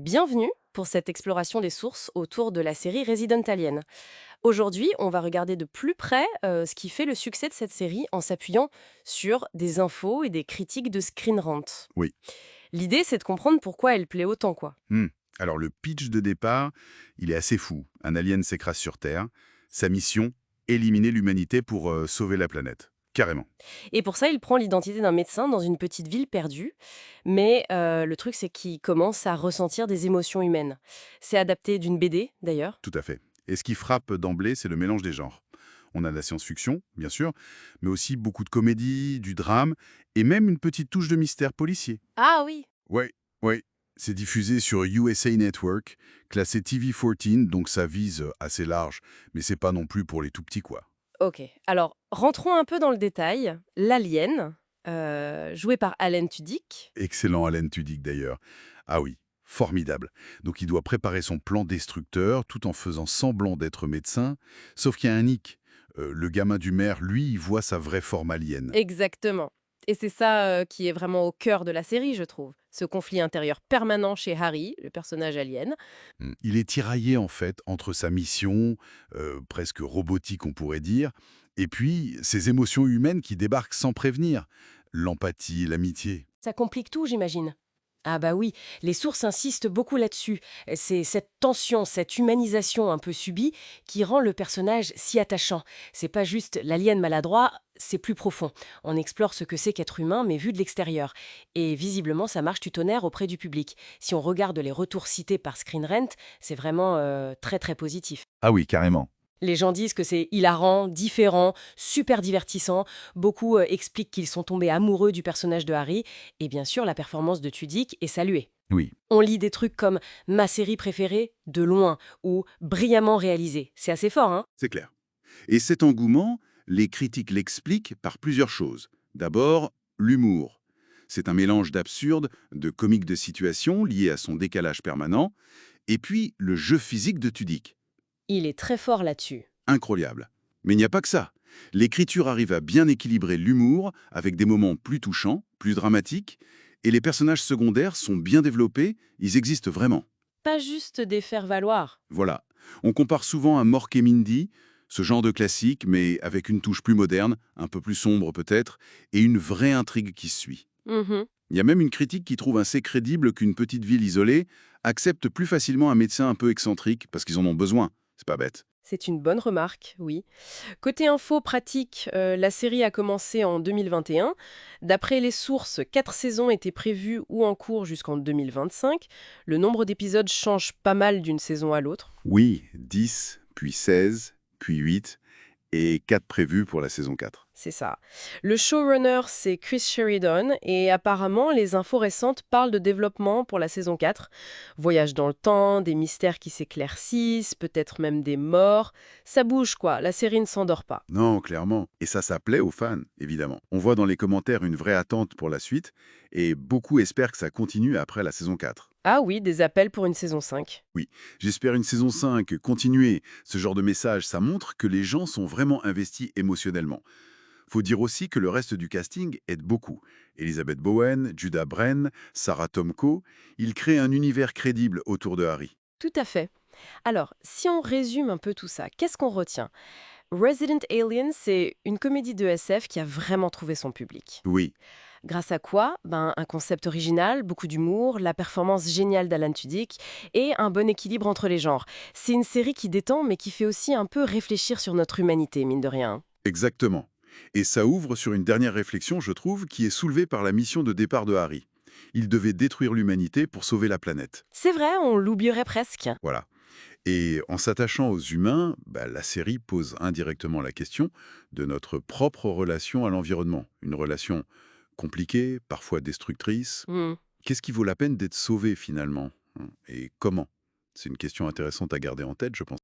Bienvenue pour cette exploration des sources autour de la série Resident Alien. Aujourd'hui, on va regarder de plus près ce qui fait le succès de cette série en s'appuyant sur des infos et des critiques de Screen Rant. Oui. L'idée, c'est de comprendre pourquoi elle plaît autant, quoi. Hmm. Alors le pitch de départ, il est assez fou. Un alien s'écrase sur Terre. Sa mission, éliminer l'humanité pour sauver la planète. Carrément. Et pour ça, il prend l'identité d'un médecin dans une petite ville perdue. Mais le truc, c'est qu'il commence à ressentir des émotions humaines. C'est adapté d'une BD, d'ailleurs. Tout à fait. Et ce qui frappe d'emblée, c'est le mélange des genres. On a de la science-fiction, bien sûr, mais aussi beaucoup de comédie, du drame, et même une petite touche de mystère policier. Ah oui. Oui, oui. C'est diffusé sur USA Network, classé TV-14, donc ça vise assez large, mais c'est pas non plus pour les tout petits, quoi. Ok, alors rentrons un peu dans le détail. L'alien, joué par Alan Tudyk. Excellent Alan Tudyk d'ailleurs. Ah oui, formidable. Donc il doit préparer son plan destructeur tout en faisant semblant d'être médecin, sauf qu'il y a un hic. Le gamin du maire, lui, il voit sa vraie forme alien. Exactement. Et c'est ça qui est vraiment au cœur de la série, je trouve. Ce conflit intérieur permanent chez Harry, le personnage alien. Il est tiraillé en fait entre sa mission, presque robotique on pourrait dire, et puis ses émotions humaines qui débarquent sans prévenir. L'empathie, l'amitié. Ça complique tout, j'imagine. Ah bah oui, les sources insistent beaucoup là-dessus. C'est cette tension, cette humanisation un peu subie qui rend le personnage si attachant. C'est pas juste l'alien maladroit, c'est plus profond. On explore ce que c'est qu'être humain, mais vu de l'extérieur. Et visiblement, ça marche du tonnerre auprès du public. Si on regarde les retours cités par Screen Rant, c'est vraiment très très positif. Ah oui, carrément. Les gens disent que c'est hilarant, différent, super divertissant. Beaucoup expliquent qu'ils sont tombés amoureux du personnage de Harry. Et bien sûr, la performance de Tudyk est saluée. Oui, On lit des trucs comme «Ma série préférée, de loin» ou «Brillamment réalisée». C'est assez fort, hein? c'est clair. Et cet engouement, les critiques l'expliquent par plusieurs choses. D'abord, l'humour. C'est un mélange d'absurde, de comique de situation lié à son décalage permanent, et puis le jeu physique de Tudyk. Il est très fort là-dessus. Incroyable. Mais il n'y a pas que ça. L'écriture arrive à bien équilibrer l'humour avec des moments plus touchants, plus dramatiques, et les personnages secondaires sont bien développés, ils existent vraiment. Pas juste des faire-valoir. Voilà. On compare souvent à Mork et Mindy, ce genre de classique, mais avec une touche plus moderne, un peu plus sombre peut-être, et une vraie intrigue qui suit. Mhm. Il y a même une critique qui trouve assez crédible qu'une petite ville isolée accepte plus facilement un médecin un peu excentrique parce qu'ils en ont besoin. C'est pas bête. C'est une bonne remarque, oui. Côté info pratique, la série a commencé en 2021. D'après les sources, 4 saisons étaient prévues ou en cours jusqu'en 2025. Le nombre d'épisodes change pas mal d'une saison à l'autre. Oui, 10, puis 16, puis 8, et 4 prévus pour la saison 4. C'est ça. Le showrunner, c'est Chris Sheridan, et apparemment, les infos récentes parlent de développement pour la saison 4. Voyage dans le temps, des mystères qui s'éclaircissent, peut-être même des morts. Ça bouge, quoi. La série ne s'endort pas. Non, clairement. Et ça plaît aux fans, évidemment. On voit dans les commentaires une vraie attente pour la suite, et beaucoup espèrent que ça continue après la saison 4. Ah oui, des appels pour une saison 5. Oui, j'espère une saison 5, continuer. Ce genre de message, ça montre que les gens sont vraiment investis émotionnellement. Faut dire aussi que le reste du casting aide beaucoup. Elizabeth Bowen, Judah Bren, Sarah Tomko, ils créent un univers crédible autour de Harry. Tout à fait. Alors, si on résume un peu tout ça, qu'est-ce qu'on retient? Resident Alien, c'est une comédie de SF qui a vraiment trouvé son public. Oui, Grâce à quoi? Ben, un concept original, beaucoup d'humour, la performance géniale d'Alan Tudyk et un bon équilibre entre les genres. C'est une série qui détend mais qui fait aussi un peu réfléchir sur notre humanité, mine de rien. exactement. Et ça ouvre sur une dernière réflexion, je trouve, qui est soulevée par la mission de départ de Harry. Il devait détruire l'humanité pour sauver la planète. C'est vrai, on l'oublierait presque. Voilà. Et en s'attachant aux humains, la série pose indirectement la question de notre propre relation à l'environnement. Une relation compliquée, parfois destructrice. Hmm. Qu'est-ce qui vaut la peine d'être sauvé finalement, hein? Et comment? C'est une question intéressante à garder en tête, je pense.